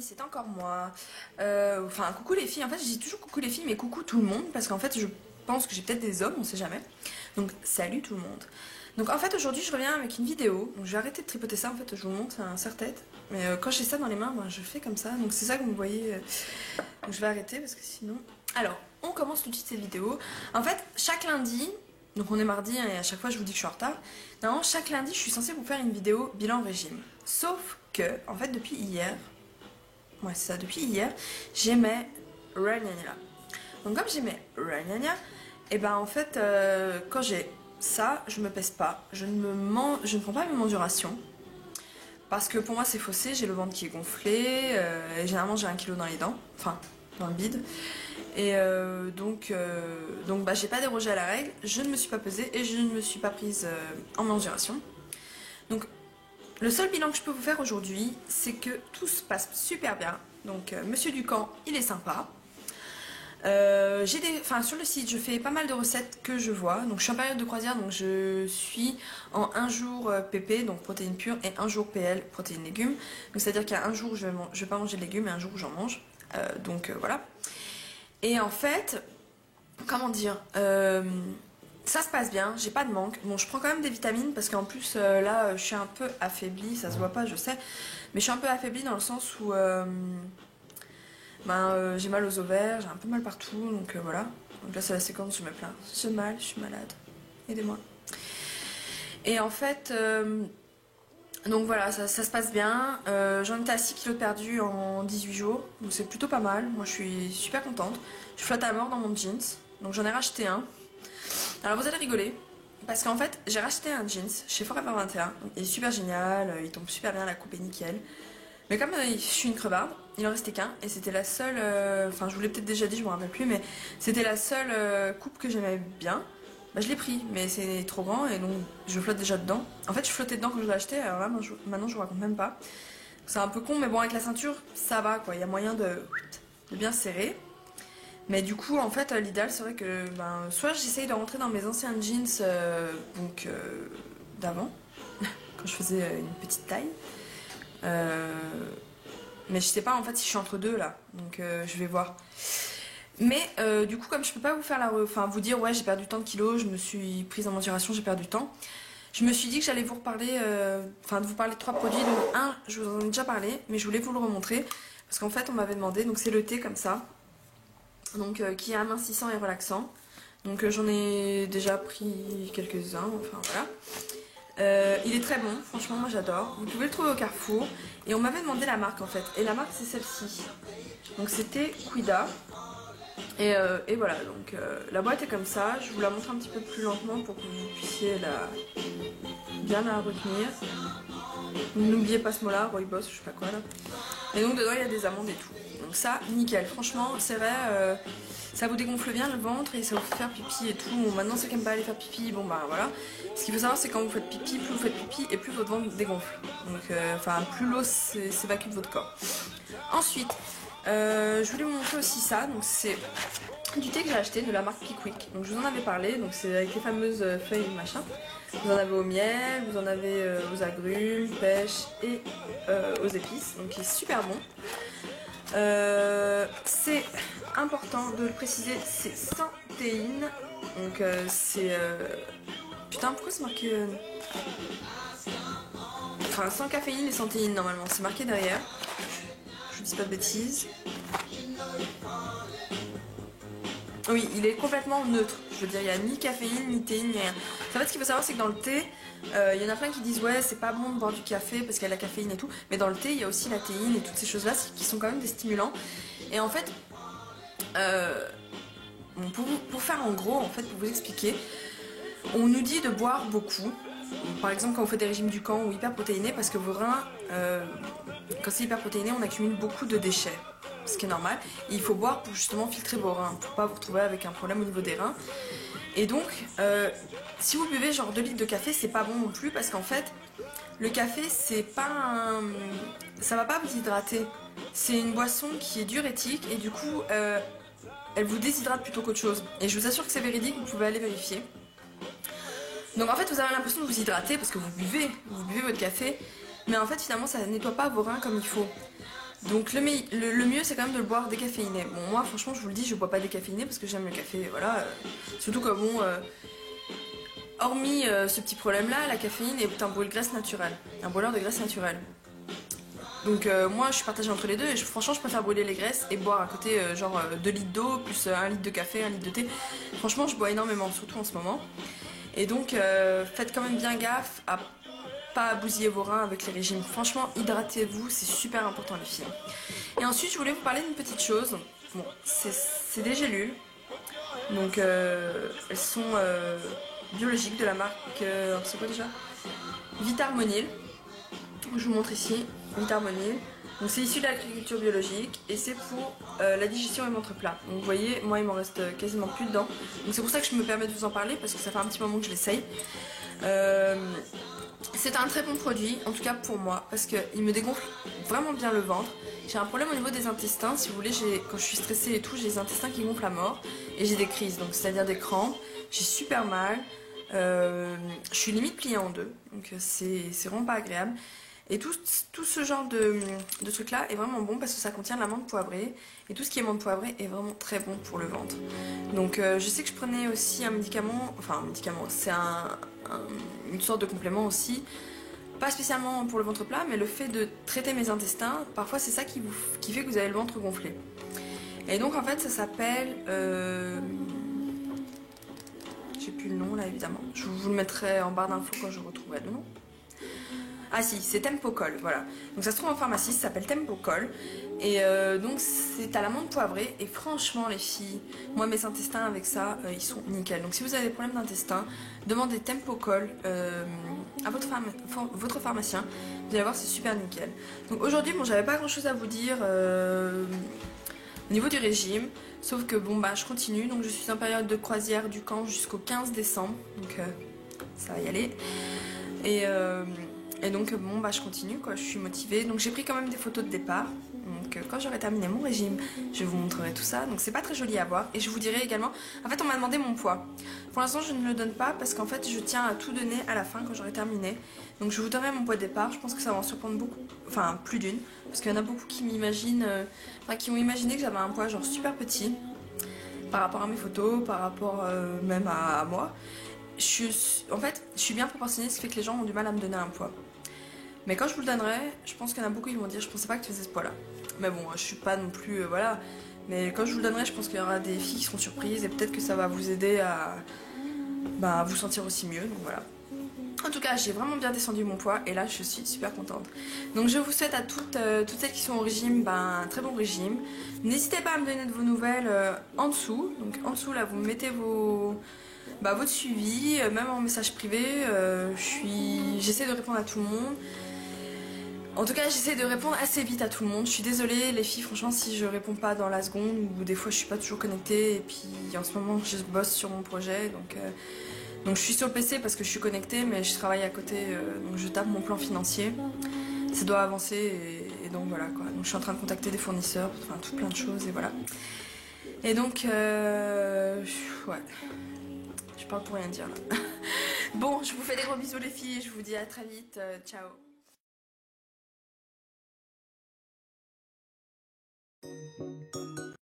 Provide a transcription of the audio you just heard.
c'est encore moi. Enfin, coucou les filles. En fait, je dis toujours coucou les filles, mais coucou tout le monde, parce qu'en fait, je pense que j'ai peut-être des hommes, on sait jamais. Donc, salut tout le monde. Donc, en fait, aujourd'hui, je reviens avec une vidéo. Donc, je vais arrêter de tripoter ça. En fait, je vous montre un serre-tête. Mais quand j'ai ça dans les mains, moi, je fais comme ça. Donc, c'est ça que vous voyez. Donc, je vais arrêter parce que sinon. Alors, on commence tout de suite cette vidéo. En fait, chaque lundi. Donc on est mardi hein, et à chaque fois je vous dis que je suis en retard. Normalement chaque lundi je suis censée vous faire une vidéo bilan régime. Sauf que en fait depuis hier, ouais c'est ça, depuis hier, j'aimais Ragnagna. Donc comme j'aimais Ragnagna, et ben en fait quand j'ai ça, je me pèse pas, je ne prends pas mes mensurations. Parce que pour moi c'est faussé, j'ai le ventre qui est gonflé, et généralement j'ai 1 kilo dans les dents, enfin dans le bide. Et donc bah, j'ai pas dérogé à la règle, je ne me suis pas pesée et je ne me suis pas prise en mensuration. Donc le seul bilan que je peux vous faire aujourd'hui, c'est que tout se passe super bien. Donc Monsieur Ducamp, il est sympa. Sur le site, je fais pas mal de recettes que je vois. Donc je suis en période de croisière, donc je suis en 1 jour PP, donc protéines pures, et 1 jour PL, protéines légumes. Donc c'est à dire qu'il y a un jour où je vais pas manger de légumes et un jour où j'en mange. Voilà. Et en fait, comment dire, ça se passe bien, j'ai pas de manque. Bon, je prends quand même des vitamines parce qu'en plus, là, je suis un peu affaiblie, ça se voit pas, je sais. Mais je suis un peu affaiblie dans le sens où j'ai mal aux ovaires, j'ai un peu mal partout, donc voilà. Donc là, c'est la séquence, je me plains. J'ai mal, je suis malade, aidez-moi. Et en fait, donc voilà, ça se passe bien. J'en étais à 6 kilos de perdu en 18 jours, donc c'est plutôt pas mal. Moi je suis super contente. Je flotte à mort dans mon jeans, donc j'en ai racheté un. Alors vous allez rigoler, parce qu'en fait j'ai racheté un jeans chez Forever 21. Donc, il est super génial, il tombe super bien, la coupe est nickel. Mais comme je suis une crevarde, il en restait qu'un, et c'était la seule, enfin je vous l'ai peut-être déjà dit, je me rappelle plus, mais c'était la seule coupe que j'aimais bien. Bah, je l'ai pris, mais c'est trop grand et donc je flotte déjà dedans. En fait, je flottais dedans quand je l'ai acheté, alors là, maintenant je vous raconte même pas. C'est un peu con, mais bon, avec la ceinture, ça va quoi. Il y a moyen de bien serrer. Mais du coup, en fait, l'idéal serait que soit j'essaye de rentrer dans mes anciens jeans d'avant, quand je faisais une petite taille. Mais je sais pas en fait si je suis entre deux là, donc je vais voir. Mais du coup, comme je peux pas vous faire vous dire ouais j'ai perdu tant de kilos, je me suis prise en mensuration, j'ai perdu tant. Je me suis dit que j'allais vous reparler, de vous parler de 3 produits. Donc un, je vous en ai déjà parlé, mais je voulais vous le remontrer parce qu'en fait on m'avait demandé. Donc c'est le thé comme ça, donc qui est amincissant et relaxant. Donc j'en ai déjà pris quelques-uns, enfin voilà. Il est très bon, franchement moi j'adore. Vous pouvez le trouver au Carrefour. Et on m'avait demandé la marque en fait. Et la marque c'est celle-ci. Donc c'était Quida. Et voilà, donc la boîte est comme ça. Je vous la montre un petit peu plus lentement pour que vous puissiez bien la retenir. N'oubliez pas ce mot-là, Rooibos, je sais pas quoi là. Et donc dedans il y a des amandes et tout. Donc ça, nickel. Franchement, c'est vrai, ça vous dégonfle bien le ventre et ça vous fait faire pipi et tout. Bon, maintenant ceux qui aiment pas aller faire pipi, bon bah voilà. Ce qu'il faut savoir c'est quand vous faites pipi, plus vous faites pipi et plus votre ventre dégonfle. Donc plus l'eau s'évacue de votre corps. Ensuite, je voulais vous montrer aussi ça. Donc c'est du thé que j'ai acheté de la marque Pickwick. Donc je vous en avais parlé. Donc c'est avec les fameuses feuilles machin. Vous en avez au miel, vous en avez aux agrumes, pêche et aux épices. Donc il est super bon. C'est important de le préciser, c'est sans théine. Donc c'est putain, pourquoi c'est marqué enfin sans caféine et sans théine normalement, c'est marqué derrière. Je vous dis pas de bêtises. Oui, il est complètement neutre. Je veux dire, il n'y a ni caféine, ni théine, ni rien. En fait, ce qu'il faut savoir, c'est que dans le thé, il y en a plein qui disent ouais, c'est pas bon de boire du café parce qu'il y a la caféine et tout. Mais dans le thé, il y a aussi la théine et toutes ces choses-là qui sont quand même des stimulants. Et en fait, pour faire en gros, en fait, pour vous expliquer, on nous dit de boire beaucoup. Par exemple, quand vous faites des régimes du camp ou hyper protéinés, parce que vos reins, quand c'est hyper protéiné, on accumule beaucoup de déchets. Ce qui est normal. Et il faut boire pour justement filtrer vos reins, pour pas vous retrouver avec un problème au niveau des reins. Et donc, si vous buvez genre 2 litres de café, c'est pas bon non plus parce qu'en fait, le café, c'est pas ça va pas vous hydrater. C'est une boisson qui est diurétique et du coup, elle vous déshydrate plutôt qu'autre chose. Et je vous assure que c'est véridique, vous pouvez aller vérifier. Donc en fait, vous avez l'impression de vous hydrater parce que vous buvez votre café, mais en fait, finalement, ça nettoie pas vos reins comme il faut. Donc le mieux c'est quand même de le boire décaféiné. Bon moi franchement je vous le dis, je bois pas décaféiné parce que j'aime le café, voilà. Surtout que bon, hormis ce petit problème là, la caféine est un brûle graisse naturel, un brûleur de graisse naturelle. Donc moi je suis partagée entre les deux et franchement je préfère brûler les graisses et boire à côté genre 2 litres d'eau plus 1 litre de café, 1 litre de thé. Franchement je bois énormément, surtout en ce moment. Et donc faites quand même bien gaffe à pas bousiller vos reins avec les régimes. Franchement hydratez-vous, c'est super important les filles. Et ensuite je voulais vous parler d'une petite chose. Bon, c'est des gélules. Donc elles sont biologiques de la marque, c'est quoi déjà, Vitarmonil. Je vous montre ici, Vitarmonil. Donc c'est issu de l'agriculture biologique et c'est pour la digestion et le ventre plat. Donc vous voyez, moi il m'en reste quasiment plus dedans. Donc c'est pour ça que je me permets de vous en parler parce que ça fait un petit moment que je l'essaye. C'est un très bon produit, en tout cas pour moi, parce qu'il me dégonfle vraiment bien le ventre. J'ai un problème au niveau des intestins, si vous voulez, quand je suis stressée et tout, j'ai les intestins qui gonflent à mort et j'ai des crises, donc c'est-à-dire des crampes. J'ai super mal, je suis limite pliée en deux, donc c'est vraiment pas agréable. Et tout ce genre de truc là est vraiment bon parce que ça contient de la menthe poivrée. Et tout ce qui est menthe poivrée est vraiment très bon pour le ventre. Donc je sais que je prenais aussi un médicament, enfin un médicament, c'est une sorte de complément aussi. Pas spécialement pour le ventre plat, mais le fait de traiter mes intestins, parfois c'est ça qui fait que vous avez le ventre gonflé. Et donc en fait ça s'appelle... j'ai plus le nom là évidemment. Je vous le mettrai en barre d'infos quand je retrouverai le nom. Ah si, c'est Tempocol, voilà. Donc ça se trouve en pharmacie, ça s'appelle Tempocol. Et donc c'est à la menthe poivrée. Et franchement les filles, moi mes intestins avec ça, ils sont nickel. Donc si vous avez des problèmes d'intestin, demandez Tempocol à votre pharmacien. Vous allez voir, c'est super nickel. Donc aujourd'hui, bon, j'avais pas grand chose à vous dire au niveau du régime. Sauf que bon bah je continue. Donc je suis en période de croisière du camp jusqu'au 15 décembre. Donc ça va y aller. Et donc bon bah je continue quoi, je suis motivée. Donc j'ai pris quand même des photos de départ. Donc quand j'aurai terminé mon régime, je vous montrerai tout ça. Donc c'est pas très joli à voir. Et je vous dirai également, en fait on m'a demandé mon poids. Pour l'instant je ne le donne pas parce qu'en fait je tiens à tout donner à la fin quand j'aurai terminé. Donc je vous donnerai mon poids de départ. Je pense que ça va en surprendre beaucoup, enfin plus d'une. Parce qu'il y en a beaucoup qui m'imaginent, qui ont imaginé que j'avais un poids genre super petit. Par rapport à mes photos, par rapport même à moi. En fait, je suis bien proportionnée, ce qui fait que les gens ont du mal à me donner un poids. Mais quand je vous le donnerai, je pense qu'il y en a beaucoup qui vont dire je pensais pas que tu faisais ce poids là. Mais bon, je suis pas non plus, voilà. Mais quand je vous le donnerai, je pense qu'il y aura des filles qui seront surprises et peut-être que ça va vous aider à vous sentir aussi mieux, donc voilà. En tout cas, j'ai vraiment bien descendu mon poids et là je suis super contente. Donc je vous souhaite à toutes celles qui sont au régime, un très bon régime. N'hésitez pas à me donner de vos nouvelles en dessous. Donc en dessous là, vous mettez votre suivi, même en message privé. J'essaie de répondre à tout le monde. En tout cas, j'essaie de répondre assez vite à tout le monde. Je suis désolée les filles, franchement, si je réponds pas dans la seconde ou des fois je suis pas toujours connectée. Et puis en ce moment, je bosse sur mon projet, donc je suis sur le PC parce que je suis connectée, mais je travaille à côté, donc je tape mon plan financier. Ça doit avancer et donc voilà quoi. Donc je suis en train de contacter des fournisseurs, enfin tout plein de choses et voilà. Et donc ouais, je parle pour rien dire là. Bon, je vous fais des gros bisous les filles, je vous dis à très vite, ciao.